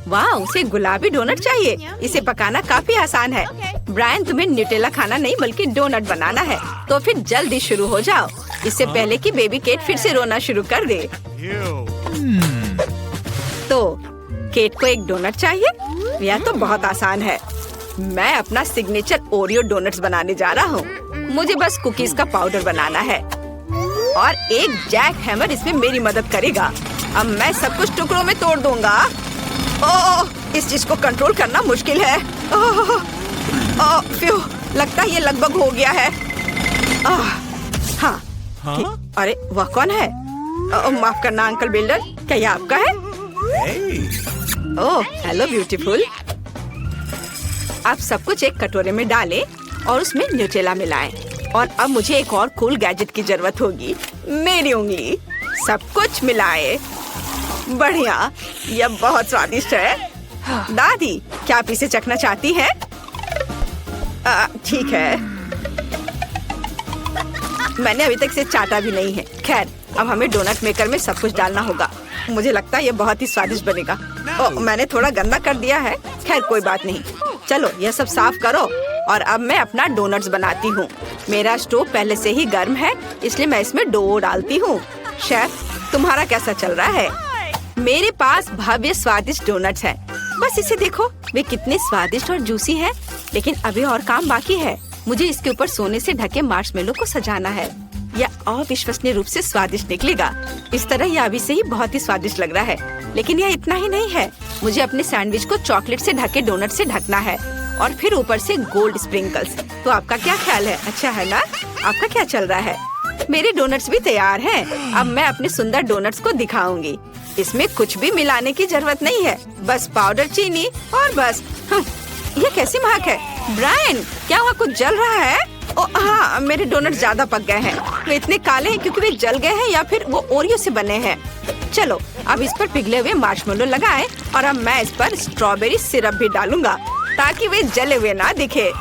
वाह, उसे गुलाबी डोनट चाहिए। इसे पकाना काफी आसान है। ब्रायन, तुम्हें न्यूटेला खाना नहीं बल्कि डोनट बनाना है। तो फिर जल्दी शुरू हो जाओ, इससे पहले कि बेबी केट फिर से रोना शुरू कर दे। तो केट को एक डोनट चाहिए। यह तो बहुत आसान है। मैं अपना सिग्नेचर ओरियो डोनट्स बनाने जा रहा हूँ। मुझे बस कुकीज का पाउडर बनाना है और एक जैक हैमर इसमें मेरी मदद करेगा। अब मैं सब कुछ टुकड़ों में तोड़ दूंगा। ओह, इस चीज को कंट्रोल करना मुश्किल है। फ्यू, लगता है ये लगभग हो गया है। हाँ। अरे वह कौन है? माफ करना अंकल बिल्डर, क्या ये आपका है? ओह, हेलो ब्यूटीफुल। आप सब कुछ एक कटोरे में डालें और उसमें न्यूटेला मिलाएं। और अब मुझे एक और कूल गैजेट की जरूरत होगी, मेरी उंगली। सब कुछ मिलाएं। बढ़िया, यह बहुत स्वादिष्ट है। दादी, क्या आप इसे चखना चाहती हैं? ठीक है, मैंने अभी तक इसे चाटा भी नहीं है। खैर, अब हमें डोनट मेकर में सब कुछ डालना होगा। मुझे लगता है ये बहुत ही स्वादिष्ट बनेगा। मैंने थोड़ा गंदा कर दिया है। खैर कोई बात नहीं। चलो यह सब साफ करो और अब मैं अपना डोनट्स बनाती हूँ। मेरा स्टोव पहले से ही गर्म है, इसलिए मैं इसमें डो डालती हूँ। शेफ, तुम्हारा कैसा चल रहा है? मेरे पास भव्य स्वादिष्ट डोनट्स हैं। बस इसे देखो, वे कितने स्वादिष्ट और जूसी हैं। लेकिन अभी और काम बाकी है। मुझे इसके ऊपर सोने से ढके मार्शमेलो को सजाना है। यह अविश्वसनीय रूप से स्वादिष्ट निकलेगा। इस तरह यह अभी से ही बहुत ही स्वादिष्ट लग रहा है। लेकिन यह इतना ही नहीं है। मुझे अपने सैंडविच को चॉकलेट से ढके डोनट से ढकना है और फिर ऊपर से गोल्ड स्प्रिंकल्स। तो आपका क्या ख्याल है? अच्छा है ना? आपका क्या चल रहा है? मेरे डोनट्स भी तैयार हैं। अब मैं अपने सुंदर डोनट्स को दिखाऊंगी। इसमें कुछ भी मिलाने की जरूरत नहीं है, बस पाउडर, चीनी और बस। ये कैसी महक है? ब्रायन, क्या वहाँ कुछ जल रहा है? हाँ, मेरे डोनट ज्यादा पक गए हैं। वे इतने काले हैं क्योंकि वे जल गए हैं या फिर वो ओरियो से बने हैं। चलो अब इस पर पिघले हुए मार्शमेलो लगाएं और अब मैं इस पर स्ट्रॉबेरी सिरप भी डालूंगा ताकि वे जले हुए ना दिखे।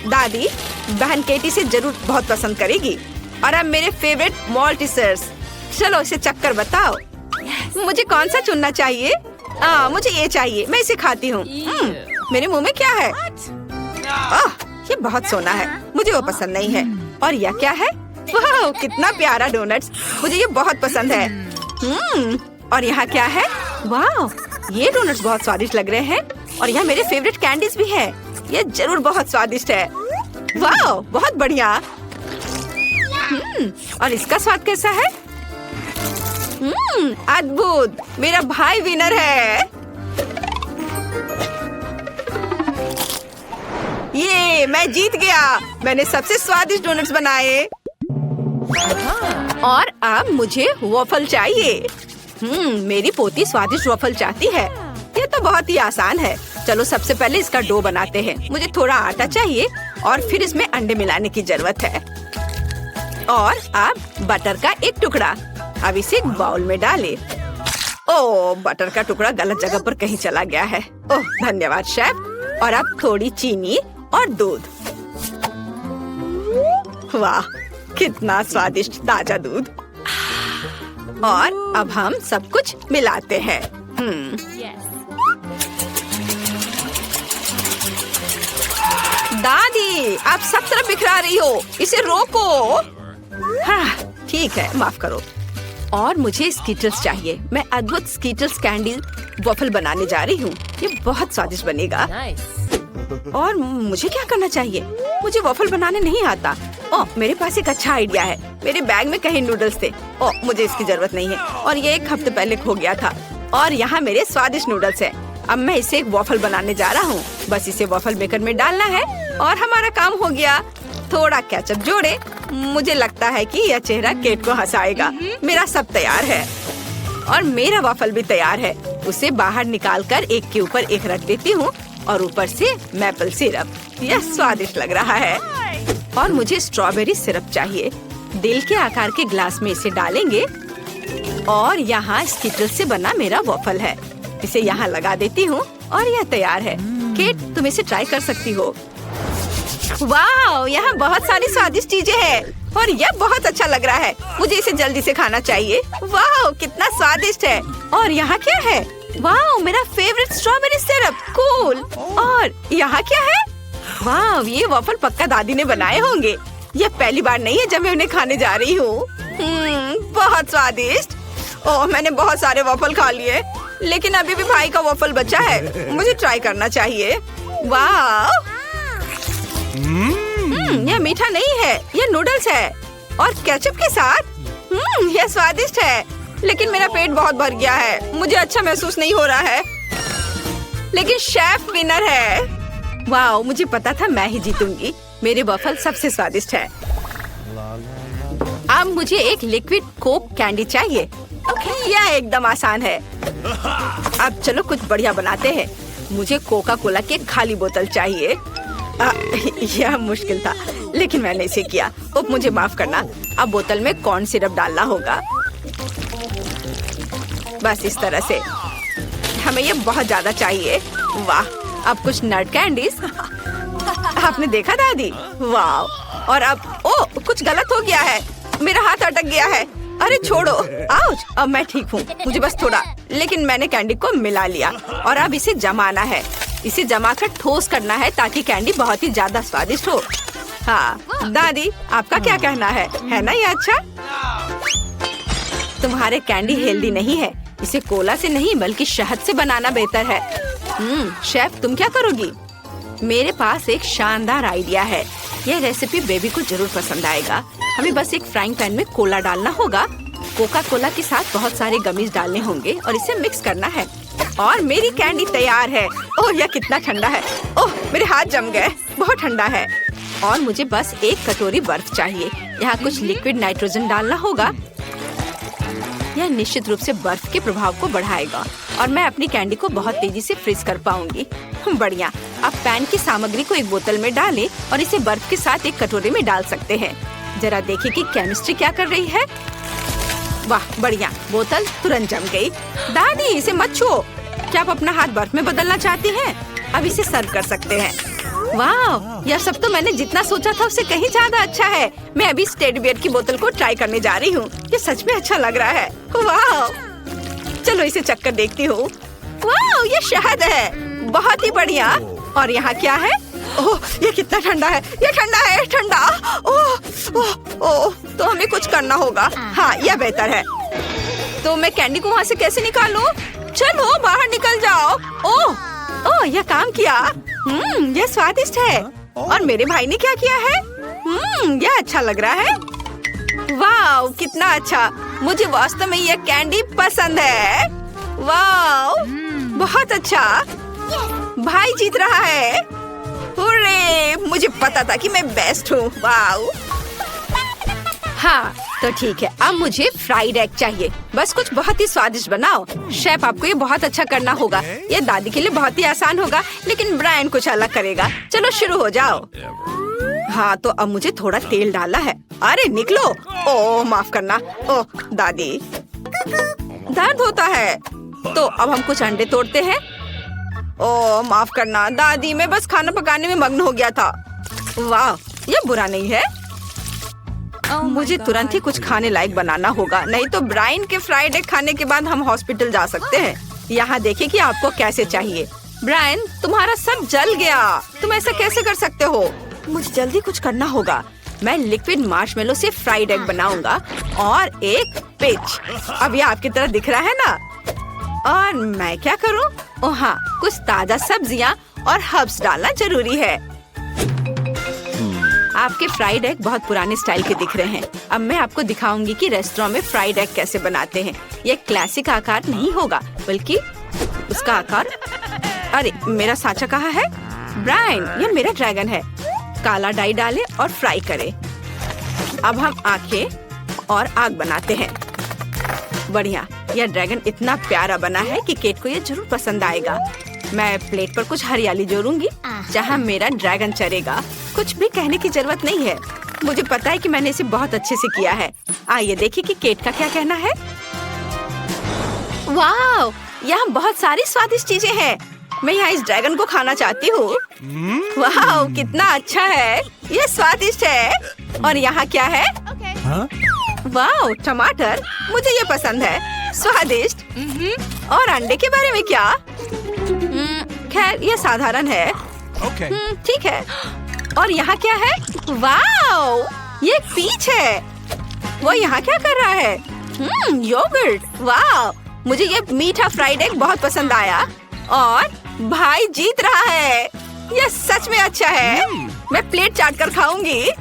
दादी, बहन केटी से जरूर बहुत पसंद करेगी। और अब मेरे फेवरेट मॉल्टिसर्स। चलो इसे चक्कर बताओ। मुझे कौन सा चुनना चाहिए? मुझे ये चाहिए, मैं इसे खाती हूँ। मेरे मुंह में क्या है? ये बहुत सोना है, मुझे वो पसंद नहीं है। और यह क्या है? वाह, कितना प्यारा डोनट्स, मुझे ये बहुत पसंद है। और यहाँ क्या है? वाह, ये डोनट्स बहुत स्वादिष्ट लग रहे हैं। और यहाँ मेरे फेवरेट कैंडीज भी है। ये जरूर बहुत स्वादिष्ट है। वाह, बहुत बढ़िया। और इसका स्वाद कैसा है? अद्भुत, मेरा भाई विनर है। ये मैं जीत गया। मैंने सबसे स्वादिष्ट डोनट्स बनाए। और अब मुझे वॉफल चाहिए। मेरी पोती स्वादिष्ट वॉफल चाहती है। ये तो बहुत ही आसान है। चलो सबसे पहले इसका डो बनाते हैं। मुझे थोड़ा आटा चाहिए और फिर इसमें अंडे मिलाने की जरूरत है। और अब बटर का एक टुकड़ा। अब इसे एक बाउल में डालें। ओह, बटर का टुकड़ा गलत जगह पर कहीं चला गया है। ओह, धन्यवाद शेफ। और अब थोड़ी चीनी और दूध। वाह, कितना स्वादिष्ट ताजा दूध। और अब हम सब कुछ मिलाते हैं। दादी, आप सब तरफ बिखरा रही हो, इसे रोको। हाँ, ठीक है, माफ करो। और मुझे स्कीटल्स चाहिए। मैं अद्भुत स्कीटल्स कैंडी वॉफल बनाने जा रही हूँ। ये बहुत स्वादिष्ट बनेगा। और मुझे क्या करना चाहिए? मुझे वॉफल बनाने नहीं आता। ओह, मेरे पास एक अच्छा आइडिया है। मेरे बैग में कहीं नूडल्स थे। ओह, मुझे इसकी जरूरत नहीं है और ये एक हफ्ते पहले खो गया था। और यहाँ मेरे स्वादिष्ट नूडल्स हैं। अब मैं इसे एक वॉफल बनाने जा रहा हूँ। बस इसे वॉफल मेकर में डालना है और हमारा काम हो गया। थोड़ा केचप जोड़े। मुझे लगता है कि यह चेहरा केट को हंसाएगा। मेरा सब तैयार है और मेरा वॉफल भी तैयार है। उसे बाहर निकालकर एक के ऊपर एक रख देती हूँ और ऊपर से मैपल सिरप। यह स्वादिष्ट लग रहा है। और मुझे स्ट्रॉबेरी सिरप चाहिए। दिल के आकार के ग्लास में इसे डालेंगे और यहाँ स्कीटल से बना मेरा वॉफल है। इसे यहाँ लगा देती हूँ और यह तैयार है। केट, तुम इसे ट्राई कर सकती हो। वाह, यहाँ बहुत सारी स्वादिष्ट चीजें हैं और यह बहुत अच्छा लग रहा है। मुझे इसे जल्दी से खाना चाहिए। वाह, कितना स्वादिष्ट है। और यहाँ क्या है? वाह, मेरा फेवरेट स्ट्रॉबेरी सिरप, कूल। और यहाँ क्या है? वाह, ये वॉफल पक्का दादी ने बनाए होंगे। ये पहली बार नहीं है जब मैं उन्हें खाने जा रही हूँ। बहुत स्वादिष्ट। ओह, मैंने बहुत सारे वॉफल खा लिए, लेकिन अभी भी भाई का वॉफल बचा है। मुझे ट्राई करना चाहिए। वाह, यह मीठा नहीं है, यह नूडल्स है और केचप के साथ। यह स्वादिष्ट है, लेकिन मेरा पेट बहुत भर गया है। मुझे अच्छा महसूस नहीं हो रहा है, लेकिन शेफ विनर है। वाह, मुझे पता था मैं ही जीतूंगी। मेरे वॉफल सबसे स्वादिष्ट है। अब मुझे एक लिक्विड कोक कैंडी चाहिए। यह एकदम आसान है। अब चलो कुछ बढ़िया बनाते हैं। मुझे कोका कोला की खाली बोतल चाहिए। यह मुश्किल था, लेकिन मैंने इसे किया। मुझे माफ करना। अब बोतल में कॉर्न सिरप डालना होगा, बस इस तरह से। हमें ये बहुत ज्यादा चाहिए। वाह, अब कुछ नट कैंडीज। आपने देखा दादी? वाह। और अब कुछ गलत हो गया है। मेरा हाथ अटक गया है। अरे छोड़ो, आउच। अब मैं ठीक हूँ, मुझे बस थोड़ा। लेकिन मैंने कैंडी को मिला लिया और अब इसे जमाना है। इसे जमाकर ठोस करना है ताकि कैंडी बहुत ही ज्यादा स्वादिष्ट हो। हाँ दादी, आपका क्या कहना है ना ये अच्छा? तुम्हारे कैंडी हेल्दी नहीं है। इसे कोला से नहीं बल्कि शहद से बनाना बेहतर है। शेफ, तुम क्या करोगी? मेरे पास एक शानदार आइडिया है। यह रेसिपी बेबी को जरूर पसंद आएगा। हमें बस एक फ्राइंग पैन में कोला डालना होगा। कोका कोला के साथ बहुत सारे गमीज डालने होंगे और इसे मिक्स करना है। और मेरी कैंडी तैयार है। ओह, यह कितना ठंडा है। ओह, मेरे हाथ जम गए। बहुत ठंडा है। और मुझे बस एक कटोरी बर्फ चाहिए। यहाँ कुछ लिक्विड नाइट्रोजन डालना होगा। यह निश्चित रूप से बर्फ के प्रभाव को बढ़ाएगा और मैं अपनी कैंडी को बहुत तेजी से फ्रीज कर पाऊंगी। बढ़िया। अब पैन की सामग्री को एक बोतल में डालें और इसे बर्फ के साथ एक कटोरे में डाल सकते हैं। जरा देखिए कि केमिस्ट्री क्या कर रही है। वाह, बढ़िया। बोतल तुरंत जम गई। दादी, इसे मत छुओ। क्या आप अपना हाथ बर्फ में बदलना चाहती हैं? अब इसे सर्व कर सकते हैं। वाह, यह सब तो मैंने जितना सोचा था उससे कहीं ज्यादा अच्छा है। मैं अभी टेडी बियर की बोतल को ट्राई करने जा रही हूँ। ये सच में अच्छा लग रहा है। वाह, चलो इसे चक्कर देखती हूँ। वाह, ये शहद है। बहुत ही बढ़िया। और यहाँ क्या है? ओह, ये कितना ठंडा है। ये ठंडा है, ठंडा। ओह ओह ओह, तो हमें कुछ करना होगा। हाँ, यह बेहतर है। तो मैं कैंडी को वहाँ से कैसे निकालूं? चलो बाहर निकल जाओ। ओह ओह, यह काम किया। यह स्वादिष्ट है। और मेरे भाई ने क्या किया है? यह अच्छा लग रहा है। वाह, कितना अच्छा। मुझे वास्तव में यह कैंडी पसंद है। वाह, बहुत अच्छा। भाई जीत रहा है। हुर्रे, मुझे पता था कि मैं बेस्ट हूँ। वाह। हाँ, तो ठीक है। अब मुझे फ्राइड एग चाहिए। बस कुछ बहुत ही स्वादिष्ट बनाओ। शेफ, आपको ये बहुत अच्छा करना होगा। ये दादी के लिए बहुत ही आसान होगा, लेकिन ब्रायन कुछ अलग करेगा। चलो शुरू हो जाओ। हाँ, तो अब मुझे थोड़ा तेल डालना है। अरे निकलो। ओह, माफ करना। ओह दादी, दर्द होता है। तो अब हम कुछ अंडे तोड़ते हैं। ओह, माफ करना दादी, मैं बस खाना पकाने में मग्न हो गया था। वाह, ये बुरा नहीं है। मुझे तुरंत ही कुछ खाने लायक बनाना होगा, नहीं तो ब्रायन के फ्राइड एग खाने के बाद हम हॉस्पिटल जा सकते हैं। यहाँ देखिए कि आपको कैसे चाहिए। ब्रायन, तुम्हारा सब जल गया। तुम ऐसा कैसे कर सकते हो? मुझे जल्दी कुछ करना होगा। मैं लिक्विड मार्शमेलो से फ्राइड एग बनाऊंगा और एक पिच। अब ये आपकी तरह दिख रहा है ना? और मैं क्या करूं? ओह हाँ, कुछ ताजा सब्जियां और हर्ब्स डालना जरूरी है। आपके फ्राइड एग बहुत पुराने स्टाइल के दिख रहे हैं। अब मैं आपको दिखाऊंगी कि रेस्टोरेंट में फ्राइड एग कैसे बनाते हैं। ये क्लासिक आकार नहीं होगा, बल्कि उसका आकार। अरे, मेरा सांचा कहाँ है? ब्रायन, ये मेरा ड्रैगन है। काला डाई डालें और फ्राई करें। अब हम आंखें और आग बनाते हैं। बढ़िया, यह ड्रैगन इतना प्यारा बना है कि केट को यह जरूर पसंद आएगा। मैं प्लेट पर कुछ हरियाली जोड़ूंगी जहाँ मेरा ड्रैगन चरेगा। कुछ भी कहने की जरूरत नहीं है। मुझे पता है कि मैंने इसे बहुत अच्छे से किया है। आइए देखिए कि केट का क्या कहना है। वाह, यहाँ बहुत सारी स्वादिष्ट चीजें हैं। मैं यहाँ इस ड्रैगन को खाना चाहती हूँ। वाह, कितना अच्छा है। ये स्वादिष्ट है। और यहाँ क्या है? वाह, टमाटर। मुझे ये पसंद है। स्वादिष्ट। और अंडे के बारे में क्या? खैर ये साधारण है। ठीक है। और यहाँ क्या है? वाओ, ये एक पीच है। वो यहाँ क्या कर रहा है? योगर्ट। वाओ, मुझे ये मीठा फ्राइड एग बहुत पसंद आया। और भाई जीत रहा है। ये सच में अच्छा है। मैं प्लेट चाट कर खाऊंगी।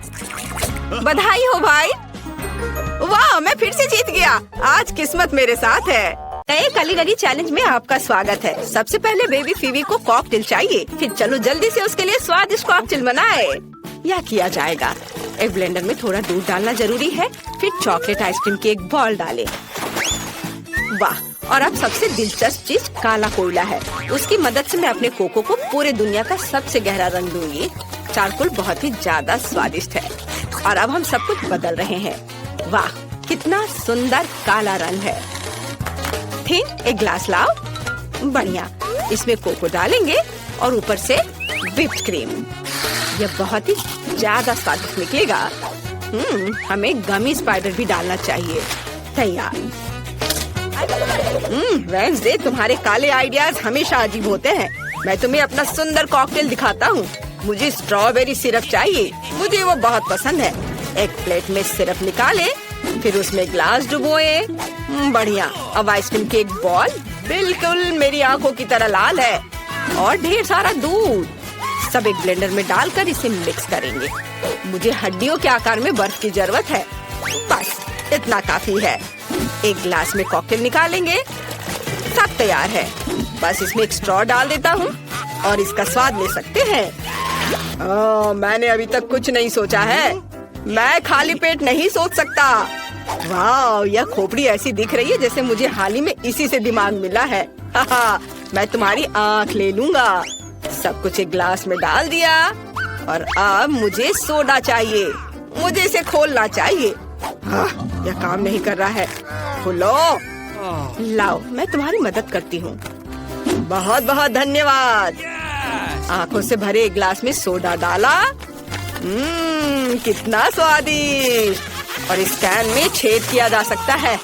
बधाई हो भाई। वाह, मैं फिर से जीत गया। आज किस्मत मेरे साथ है। नए कलीगरी चैलेंज में आपका स्वागत है। सबसे पहले बेबी फीवी को कॉकटेल चाहिए। फिर चलो जल्दी से उसके लिए स्वादिष्ट कॉकटेल बनाए। यह किया जाएगा। एक ब्लेंडर में थोड़ा दूध डालना जरूरी है। फिर चॉकलेट आइसक्रीम की एक बॉल डालें। वाह, और अब सबसे दिलचस्प चीज काला कोयला है। उसकी मदद से मैं अपने कोको को पूरे दुनिया का सबसे गहरा रंग दूंगी। चारकोल बहुत ही ज्यादा स्वादिष्ट है। और अब हम सब कुछ बदल रहे हैं। वाह, कितना सुंदर काला रंग है। फिर एक ग्लास लाओ। बढ़िया, इसमें कोको डालेंगे और ऊपर से व्हिप्ड क्रीम। यह बहुत ही ज्यादा स्वादिष्ट निकलेगा। हमें गमी स्पाइडर भी डालना चाहिए। तैयार। वेडनेसडे, तुम्हारे काले आइडियाज हमेशा अजीब होते हैं। मैं तुम्हें अपना सुंदर कॉकटेल दिखाता हूँ। मुझे स्ट्रॉबेरी सिरप चाहिए। मुझे वो बहुत पसंद है। एक प्लेट में सिरप निकाले, फिर उसमें ग्लास डुबोए। बढ़िया। अब आइसक्रीम की एक बॉल बिल्कुल मेरी आंखों की तरह लाल है। और ढेर सारा दूध। सब एक ब्लेंडर में डालकर इसे मिक्स करेंगे। मुझे हड्डियों के आकार में बर्फ की जरूरत है। बस इतना काफी है। एक ग्लास में कॉकटेल निकालेंगे। सब तैयार है। बस इसमें एक स्ट्रॉ डाल देता हूँ और इसका स्वाद ले सकते हैं। मैंने अभी तक कुछ नहीं सोचा है। मैं खाली पेट नहीं सोच सकता। वाह, यह खोपड़ी ऐसी दिख रही है जैसे मुझे हाल ही में इसी से दिमाग मिला है। मैं तुम्हारी आँख ले लूंगा। सब कुछ एक ग्लास में डाल दिया और अब मुझे सोडा चाहिए। मुझे इसे खोलना चाहिए। यह काम नहीं कर रहा है। खोलो। लाओ, मैं तुम्हारी मदद करती हूँ। बहुत बहुत धन्यवाद। आंखों से भरे एक ग्लास में सोडा डाला। कितना स्वादिष्ट। और इस कैन में छेद किया जा सकता है।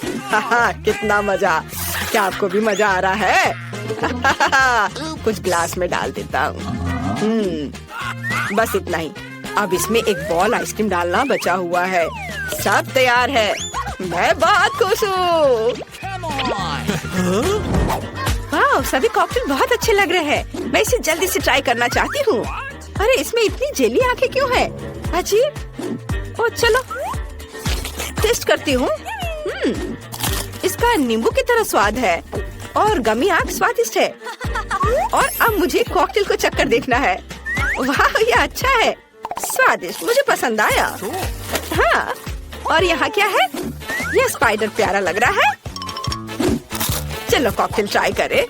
कितना मजा। क्या आपको भी मजा आ रहा है? कुछ ग्लास में डाल देता हूँ। बस इतना ही। अब इसमें एक बॉल आइसक्रीम डालना बचा हुआ है। सब तैयार है। मैं बहुत खुश हूँ। वाह, सभी कॉकटेल बहुत अच्छे लग रहे हैं। मैं इसे जल्दी से ट्राई करना चाहती हूँ। अरे, इसमें इतनी जेली आंखें क्यों है? अजीब। ओ चलो टेस्ट करती हूँ। इसका नींबू की तरह स्वाद है और गमी आंख स्वादिष्ट है। और अब मुझे कॉकटेल को चक्कर देखना है। वाह, ये अच्छा है। स्वादिष्ट, मुझे पसंद आया। हाँ, और यहाँ क्या है? यह स्पाइडर प्यारा लग रहा है। चलो कॉकटेल ट्राई करें।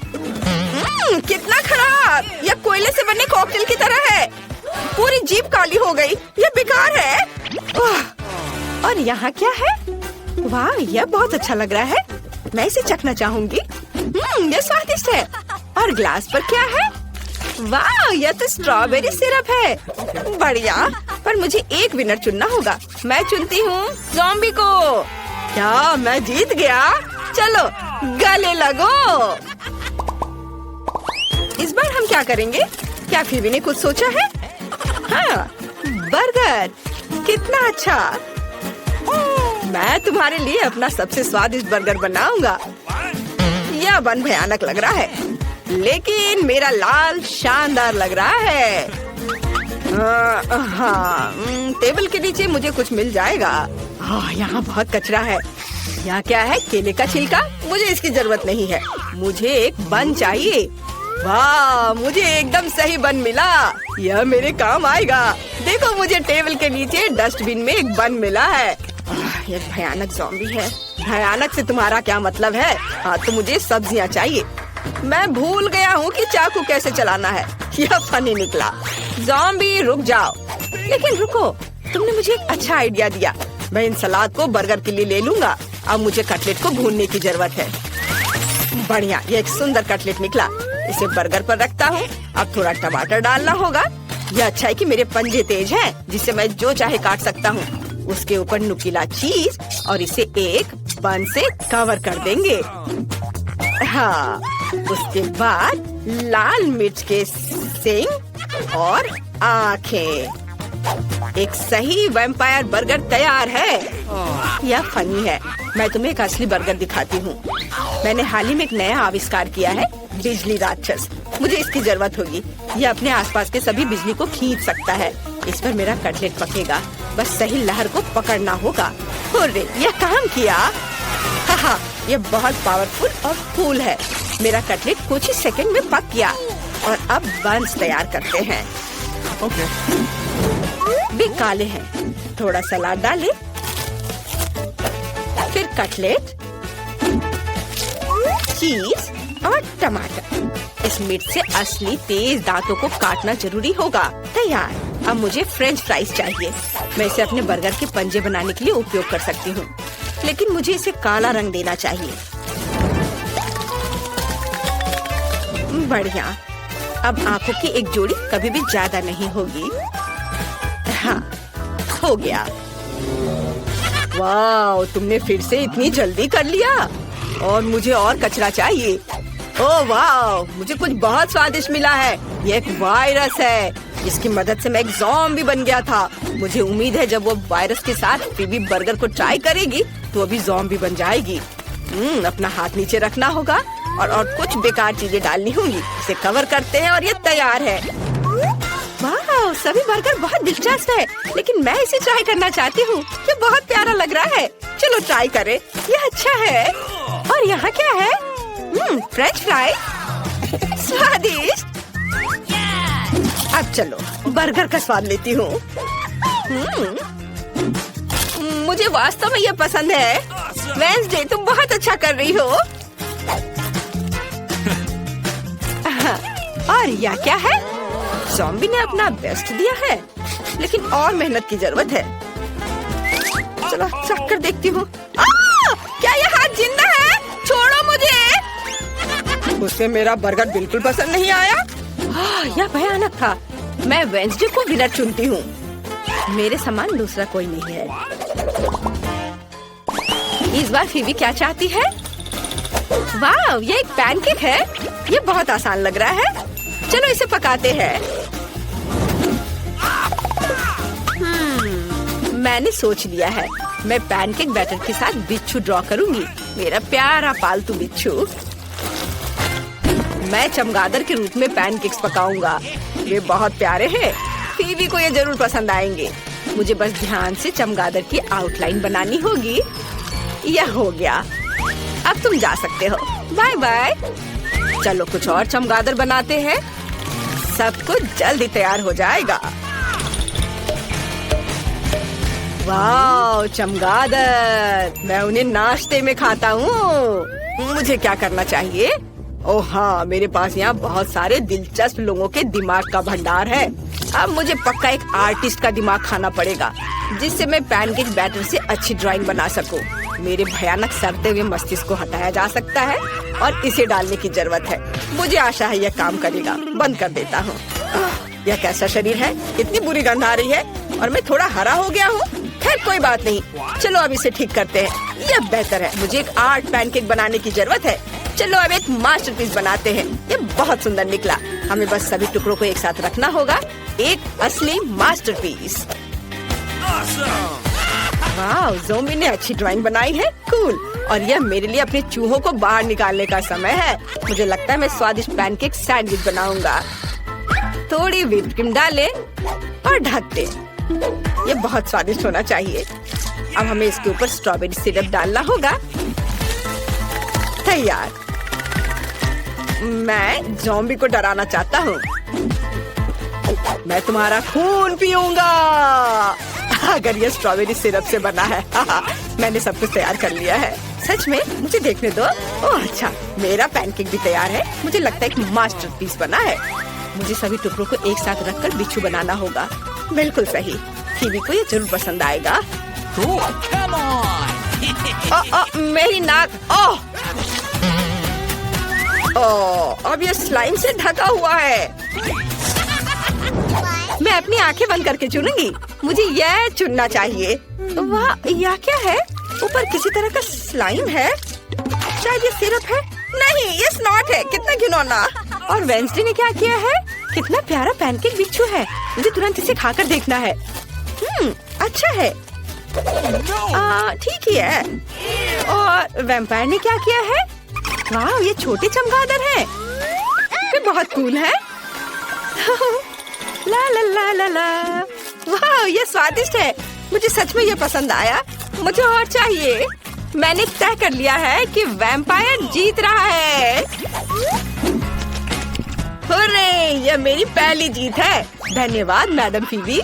कितना खराब। यह कोयले से बने कॉकटेल की तरह है। पूरी जीभ काली हो गई। यह बेकार है। और यहाँ क्या है? वाह, यह बहुत अच्छा लग रहा है। मैं इसे चखना चाहूंगी। यह स्वादिष्ट है। और ग्लास पर क्या है? वाह, यह तो स्ट्रॉबेरी सिरप है। बढ़िया, पर मुझे एक विनर चुनना होगा। मैं चुनती हूँ ज़ॉम्बी को। क्या मैं जीत गया? चलो गले लगो। इस बार हम क्या करेंगे? क्या फीवी ने कुछ सोचा है? हाँ, बर्गर। कितना अच्छा। मैं तुम्हारे लिए अपना सबसे स्वादिष्ट बर्गर बनाऊंगा। यह बन भयानक लग रहा है, लेकिन मेरा लाल शानदार लग रहा है। हाँ, टेबल के नीचे मुझे कुछ मिल जाएगा। यहाँ बहुत कचरा है। यहाँ क्या है? केले का छिलका। मुझे इसकी जरूरत नहीं है। मुझे एक बन चाहिए। वाह, मुझे एकदम सही बन मिला। यह मेरे काम आएगा। देखो, मुझे टेबल के नीचे डस्टबिन में एक बन मिला है। यह भयानक ज़ॉम्बी है। भयानक से तुम्हारा क्या मतलब है? हाँ, तो मुझे सब्जियाँ चाहिए। मैं भूल गया हूँ कि चाकू कैसे चलाना है। यह फनी निकला। ज़ॉम्बी रुक जाओ। लेकिन रुको, तुमने मुझे एक अच्छा आइडिया दिया। मैं इन सलाद को बर्गर के लिए ले लूंगा। अब मुझे कटलेट को भूनने की जरूरत है। बढ़िया, ये एक सुंदर कटलेट निकला। इसे बर्गर पर रखता हूँ। अब थोड़ा टमाटर डालना होगा। यह अच्छा है कि मेरे पंजे तेज हैं, जिससे मैं जो चाहे काट सकता हूँ। उसके ऊपर नुकीला चीज और इसे एक बन से कवर कर देंगे। हाँ, उसके बाद लाल मिर्च के सींग और आँखें। एक सही वैम्पायर बर्गर तैयार है। यह फनी है। मैं तुम्हें एक असली बर्गर दिखाती हूँ। मैंने हाल ही में एक नया आविष्कार किया है, बिजली राक्षस। मुझे इसकी जरूरत होगी। यह अपने आसपास के सभी बिजली को खींच सकता है। इस पर मेरा कटलेट पकेगा, बस सही लहर को पकड़ना होगा। हुर्रे, यह काम किया। हाँ, यह बहुत पावरफुल और कूल है। मेरा कटलेट कुछ ही सेकंड में पक गया। और अब बंस तैयार करते हैं। भी काले हैं। थोड़ा सलाद डालें, फिर कटलेट, चीज और टमाटर। इस मीट से असली तेज दांतों को काटना जरूरी होगा। तैयार। अब मुझे फ्रेंच फ्राइज चाहिए। मैं इसे अपने बर्गर के पंजे बनाने के लिए उपयोग कर सकती हूँ, लेकिन मुझे इसे काला रंग देना चाहिए। बढ़िया। अब आंखों की एक जोड़ी कभी भी ज्यादा नहीं होगी। हाँ, हो गया। वाह, तुमने फिर से इतनी जल्दी कर लिया। और मुझे और कचरा चाहिए। ओह वाह, मुझे कुछ बहुत स्वादिष्ट मिला है। ये एक वायरस है, जिसकी मदद से मैं एक ज़ॉम्बी बन गया था। मुझे उम्मीद है जब वो वायरस के साथ फिबी बर्गर को ट्राई करेगी तो वो भी ज़ॉम्बी बन जाएगी। अपना हाथ नीचे रखना होगा और कुछ बेकार चीजें डालनी होंगी। इसे कवर करते हैं और ये तैयार है। वाह, सभी बर्गर बहुत दिलचस्प है, लेकिन मैं इसे ट्राई करना चाहती हूँ। ये बहुत प्यारा लग रहा है। चलो ट्राई करें। ये अच्छा है। और यहाँ क्या है? French fry. स्वादिष्ट। अब चलो बर्गर का स्वाद लेती हूँ। मुझे वास्तव में ये पसंद है। वेंसडे, तुम बहुत अच्छा कर रही हो। और यह क्या है? ज़ॉम्बी ने अपना बेस्ट दिया है, लेकिन और मेहनत की जरूरत है। चलो चख कर देखती हूँ। क्या यह हाथ जिंदा है? छोड़ो मुझे। उसे मेरा बर्गर बिल्कुल पसंद नहीं आया। यह भयानक था। मैं वेंसडे को विनर चुनती हूँ। मेरे समान दूसरा कोई नहीं है। इस बार फिबी क्या चाहती है? वाह, ये एक पैनकेक है। ये बहुत आसान लग रहा है। चलो इसे पकाते हैं। मैंने सोच लिया है। मैं पैनकेक बैटर के साथ बिच्छू ड्रॉ करूंगी। मेरा प्यारा पालतू बिच्छू। मैं चमगादड़ के रूप में पैनकेक्स पकाऊंगा। ये बहुत प्यारे हैं। फिबी को ये जरूर पसंद आएंगे। मुझे बस ध्यान से चमगादड़ की आउटलाइन बनानी होगी। यह हो गया। अब तुम जा सकते हो। Bye bye. चलो कुछ और चमगादड़ बनाते हैं। सब कुछ जल्दी तैयार हो जाएगा। वाह, चमगादड़। मैं उन्हें नाश्ते में खाता हूँ। मुझे क्या करना चाहिए? ओह हाँ, मेरे पास यहाँ बहुत सारे दिलचस्प लोगों के दिमाग का भंडार है। अब मुझे पक्का एक आर्टिस्ट का दिमाग खाना पड़ेगा, जिससे मैं पैनकेक बैटर से अच्छी ड्राइंग बना सकूं। मेरे भयानक सड़ते हुए मस्तिष्क को हटाया जा सकता है और इसे डालने की जरूरत है। मुझे आशा है यह काम करेगा। बंद कर देता हूँ। यह कैसा शरीर है? इतनी बुरी गंध आ रही है और मैं थोड़ा हरा हो गया हूँ। खैर कोई बात नहीं। चलो अब इसे ठीक करते हैं। यह बेहतर है। मुझे एक आर्ट पैनकेक बनाने की जरूरत है। चलो अब एक मास्टरपीस बनाते हैं। ये बहुत सुंदर निकला। हमें बस सभी टुकड़ों को एक साथ रखना होगा। एक असली मास्टरपीस। वाह, ज़ॉम्बी ने अच्छी ड्राइंग बनाई है। कूल। और यह मेरे लिए अपने चूहों को बाहर निकालने का समय है। मुझे लगता है मैं स्वादिष्ट पैनकेक सैंडविच बनाऊंगा। थोड़ी व्हिप क्रीम डालें और ढक दें। ये बहुत स्वादिष्ट होना चाहिए। अब हमें इसके ऊपर स्ट्रॉबेरी सिरप डालना होगा। तैयार। मैं ज़ॉम्बी को डराना चाहता हूँ। मैं तुम्हारा खून पीऊंगा अगर ये स्ट्रॉबेरी सिरप से बना है। मैंने सब कुछ तैयार कर लिया है। सच में? मुझे देखने दो। ओह अच्छा, मेरा पैनकेक भी तैयार है। मुझे लगता है एक मास्टरपीस बना है। मुझे सभी टुकड़ों को एक साथ रखकर बिच्छू बनाना होगा। बिल्कुल सही। फिबी को ये जरूर पसंद आएगा। मेरी नाक। अब ये स्लाइम से ढका हुआ है। मैं अपनी आंखें बंद करके चुनूंगी। मुझे यह चुनना चाहिए। वाह, यह क्या है? ऊपर किसी तरह का स्लाइम है। शायद ये सिरप है। नहीं, ये स्नॉट है, कितना घिनौना। और वेंसडे ने क्या किया है? कितना प्यारा पैनकेक बिच्छू है, मुझे तुरंत इसे खाकर देखना है। अच्छा है, ठीक ही है। और वैम्पायर ने क्या किया है? वाह, ये छोटे चमगादड़ हैं, ये बहुत कूल है। ला ला ला ला ला, वाह ये स्वादिष्ट है, मुझे सच में ये पसंद आया, मुझे और चाहिए। मैंने तय कर लिया है कि वैम्पायर जीत रहा है। हुर्रे, ये मेरी पहली जीत है। धन्यवाद मैडम फीबी।